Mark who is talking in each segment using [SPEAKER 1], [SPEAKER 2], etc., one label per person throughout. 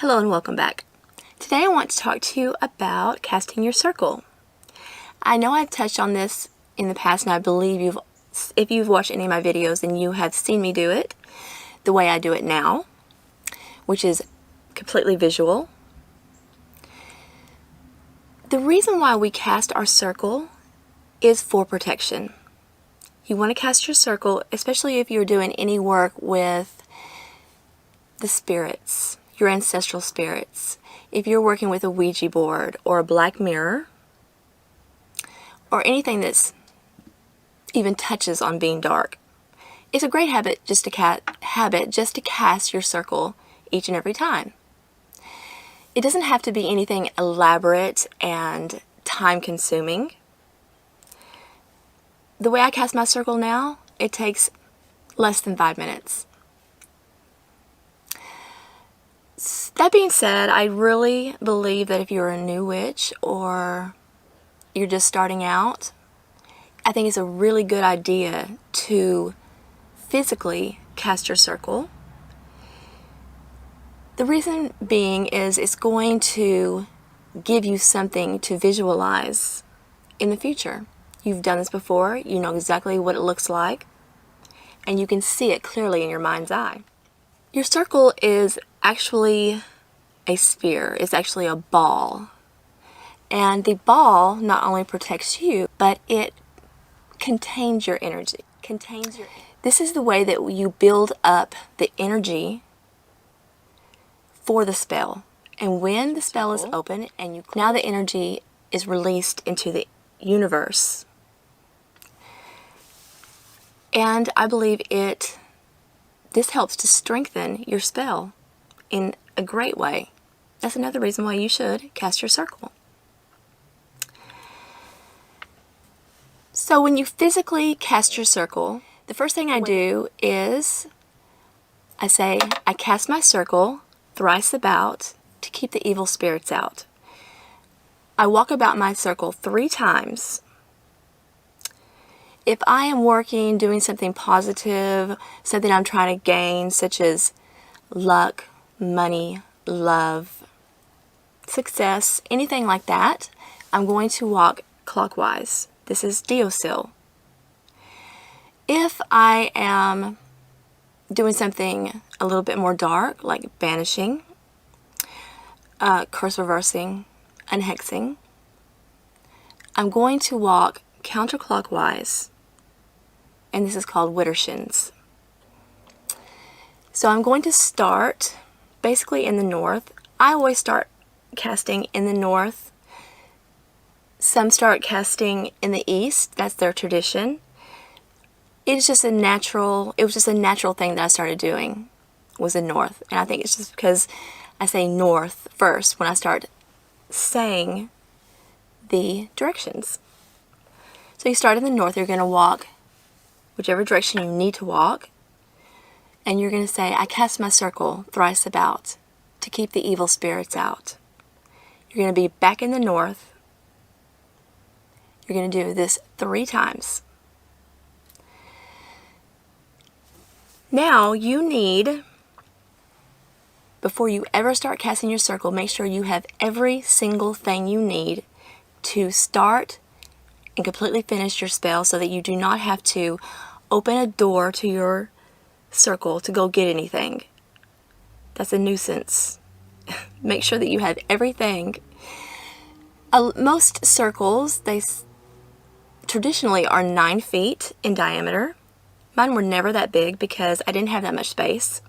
[SPEAKER 1] Hello and welcome back. Today I want to talk to you about casting your circle. I know I've touched on this in the past, and I believe if you've watched any of my videos, then you have seen me do it the way I do it now, which is completely visual. The reason why we cast our circle is for protection. You want to cast your circle, especially if you're doing any work with the spirits, your ancestral spirits. If you're working with a Ouija board or a black mirror, or anything that's even touches on being dark, it's a great habit just to cast your circle each and every time. It doesn't have to be anything elaborate and time-consuming. The way I cast my circle now, it takes less than 5 minutes. That being said, I really believe that if you're a new witch or you're just starting out, I think it's a really good idea to physically cast your circle. The reason being is it's going to give you something to visualize in the future. You've done this before, you know exactly what it looks like, and you can see it clearly in your mind's eye. Your circle is actually a sphere. It's actually a ball. And the ball not only protects you, but it contains your energy. This is the way that you build up the energy for the spell. And when the spell is open and now the energy is released into the universe. And I believe this helps to strengthen your spell in a great way. That's another reason why you should cast your circle. So when you physically cast your circle, the first thing I do is I cast my circle thrice about to keep the evil spirits out. I walk about my circle 3 times. If I am working, doing something positive, something I'm trying to gain, such as luck, money, love, success, anything like that, I'm going to walk clockwise. This is Deosil. If I am doing something a little bit more dark, like banishing, curse reversing, unhexing, I'm going to walk counterclockwise, and this is called Widdershins. So I'm going to start basically in the north. I always start casting in the north. Some start casting in the east. That's their tradition. It was just a natural thing that I started doing, was the north. And I think it's just because I say north first when I start saying the directions. So you start in the north, you're going to walk whichever direction you need to walk, and you're going to say, I cast my circle thrice about to keep the evil spirits out. You're going to be back in the north. You're going to do this 3 times. Now you need, before you ever start casting your circle, make sure you have every single thing you need to start and completely finish your spell, so that you do not have to open a door to your circle to go get anything. That's a nuisance. Make sure that you have everything. Most circles, they traditionally are 9 feet in diameter. Mine were never that big because I didn't have that much space.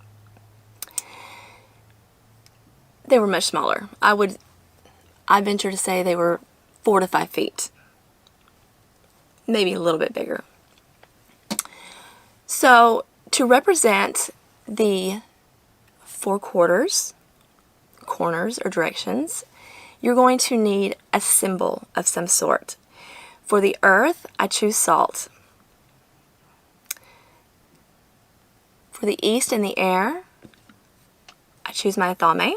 [SPEAKER 1] They were much smaller. I venture to say they were 4 to 5 feet. Maybe a little bit bigger. So to represent the 4 corners or directions, you're going to need a symbol of some sort. For the earth, I choose salt. For the east and the air, I choose my athame.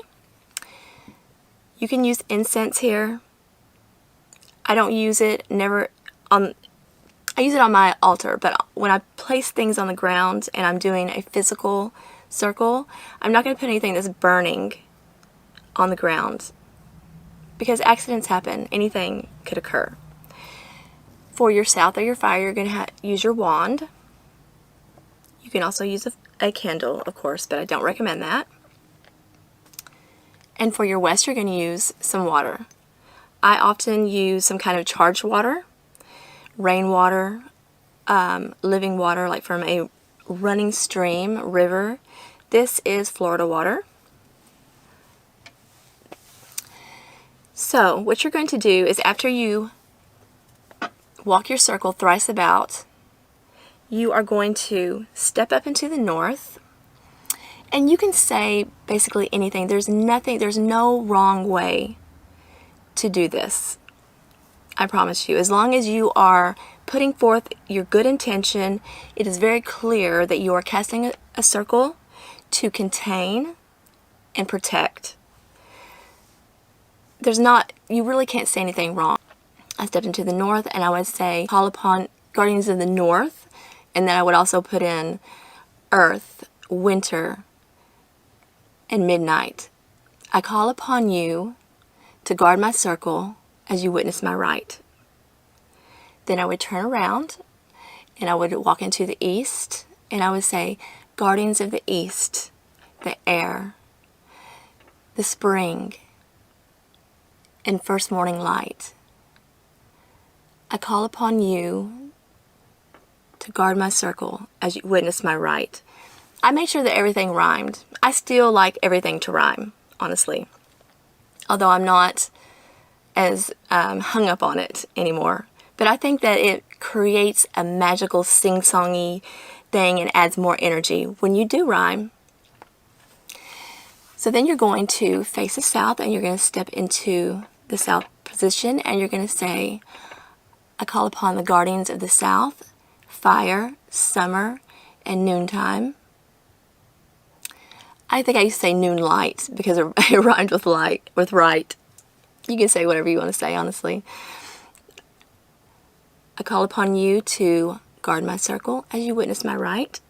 [SPEAKER 1] You can use incense here. I don't use it, I use it on my altar, but when I place things on the ground and I'm doing a physical circle, I'm not going to put anything that's burning on the ground, because accidents happen. Anything could occur. For your south or your fire, you're going to use your wand. You can also use a candle, of course, but I don't recommend that. And for your west, you're going to use some water. I often use some kind of charged water, rainwater, living water, like from a running stream, river. This is Florida water. So what you're going to do is, after you walk your circle thrice about, you are going to step up into the north, and you can say basically anything. There's no wrong way to do this. I promise you. As long as you are putting forth your good intention, it is very clear that you are casting a circle to contain and protect. You really can't say anything wrong. I stepped into the north, and I would say, call upon guardians of the north, and then I would also put in earth, winter, and midnight. I call upon you to guard my circle as you witness my right. Then I would turn around, and I would walk into the east, and I would say, guardians of the east, the air, the spring, and first morning light. I call upon you to guard my circle as you witness my right. I made sure that everything rhymed. I still like everything to rhyme, honestly. Although I'm not as hung up on it anymore. But I think that it creates a magical sing-songy thing and adds more energy when you do rhyme. So then you're going to face the south, and you're going to step into the south position, and you're going to say, I call upon the guardians of the south, fire, summer, and noontime. I think I used to say noon light because it rhymed with light, with right. You can say whatever you want to say, honestly. I call upon you to guard my circle as you witness my right.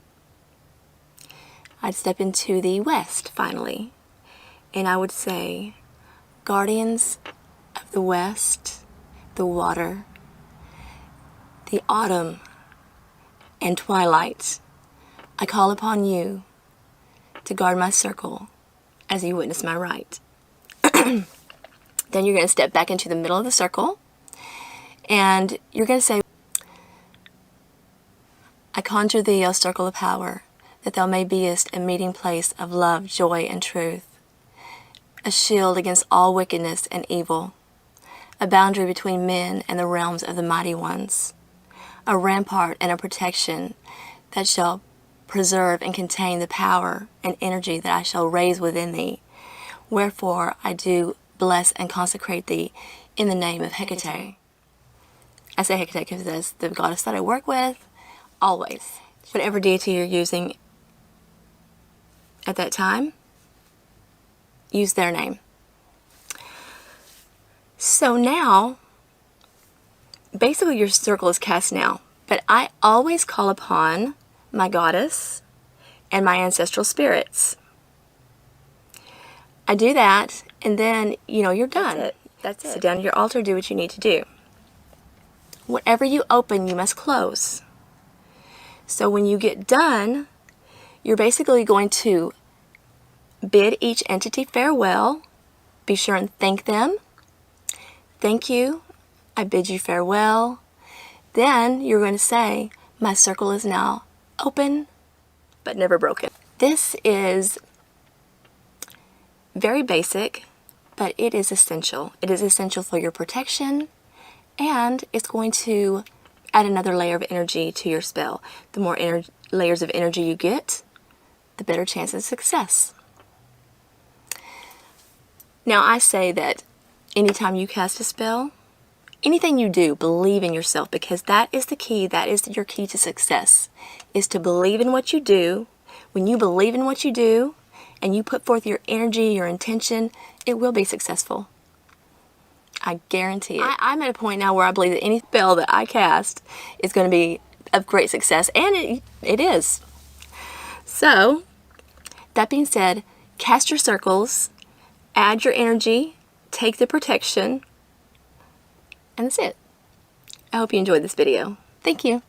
[SPEAKER 1] I'd step into the west, finally, and I would say, guardians of the west, the water, the autumn, and twilight, I call upon you to guard my circle as you witness my right. Then you're going to step back into the middle of the circle, and you're going to say, I conjure thee, O circle of power, that thou may beest a meeting place of love, joy, and truth, a shield against all wickedness and evil, a boundary between men and the realms of the mighty ones, a rampart and a protection that shall preserve and contain the power and energy that I shall raise within thee. Wherefore I do bless and consecrate thee in the name of Hecate. I say Hecate because that's the goddess that I work with, always. Whatever deity you're using at that time, use their name. So now, basically your circle is cast now, but I always call upon my goddess and my ancestral spirits. I do that, and then, you're done. That's it. Sit down at your altar, do what you need to do. Whatever you open, you must close. So when you get done, you're basically going to bid each entity farewell. Be sure and thank them. Thank you. I bid you farewell. Then you're going to say, my circle is now open, but never broken. This is very basic, but it is essential. It is essential for your protection, and it's going to add another layer of energy to your spell. The more layers of energy you get, the better chance of success. Now, I say that anytime you cast a spell, anything you do, believe in yourself, because that is the key. That is your key to success, is to believe in what you do. When you believe in what you do and you put forth your energy, your intention, it will be successful. I guarantee it. I'm at a point now where I believe that any spell that I cast is going to be of great success, and it is. So, that being said, cast your circles add your energy, take the protection, and that's it. I hope you enjoyed this video. Thank you.